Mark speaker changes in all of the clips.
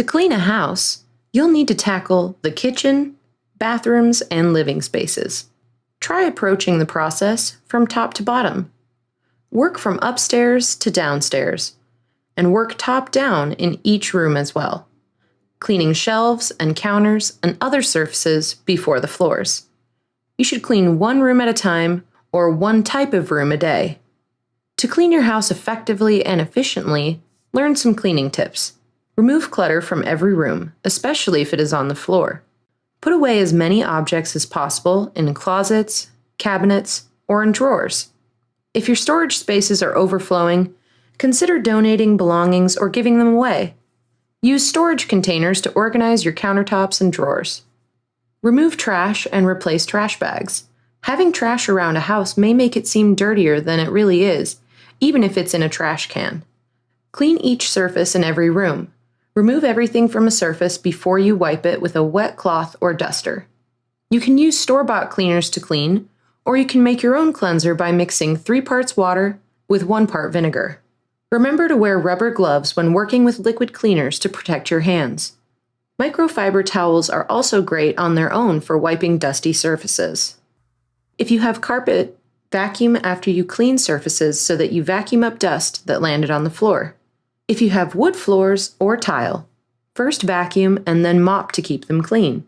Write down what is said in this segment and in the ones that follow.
Speaker 1: To clean a house, you'll need to tackle the kitchen, bathrooms, and living spaces. Try approaching the process from top to bottom. Work from upstairs to downstairs, and work top down in each room as well, cleaning shelves and counters and other surfaces before the floors. You should clean one room at a time or one type of room a day. To clean your house effectively and efficiently, learn some cleaning tips. Remove clutter from every room, especially if it is on the floor. Put away as many objects as possible in closets, cabinets, or in drawers. If your storage spaces are overflowing, consider donating belongings or giving them away. Use storage containers to organize your countertops and drawers. Remove trash and replace trash bags. Having trash around a house may make it seem dirtier than it really is, even if it's in a trash can. Clean each surface in every room. Remove everything from a surface before you wipe it with a wet cloth or duster. You can use store-bought cleaners to clean, or you can make your own cleanser by mixing 3 parts water with 1 part vinegar. Remember to wear rubber gloves when working with liquid cleaners to protect your hands. Microfiber towels are also great on their own for wiping dusty surfaces. If you have carpet, vacuum after you clean surfaces so that you vacuum up dust that landed on the floor. If you have wood floors or tile, first vacuum and then mop to keep them clean.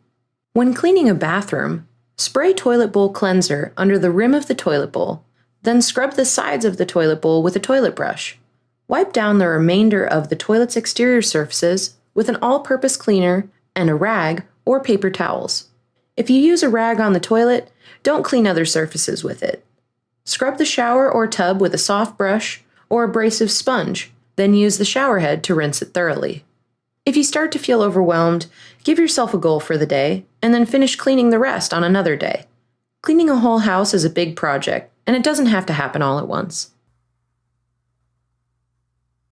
Speaker 1: When cleaning a bathroom, spray toilet bowl cleanser under the rim of the toilet bowl, then scrub the sides of the toilet bowl with a toilet brush. Wipe down the remainder of the toilet's exterior surfaces with an all-purpose cleaner and a rag or paper towels. If you use a rag on the toilet, don't clean other surfaces with it. Scrub the shower or tub with a soft brush or abrasive sponge, then use the shower head to rinse it thoroughly. If you start to feel overwhelmed, give yourself a goal for the day, and then finish cleaning the rest on another day. Cleaning a whole house is a big project, and it doesn't have to happen all at once.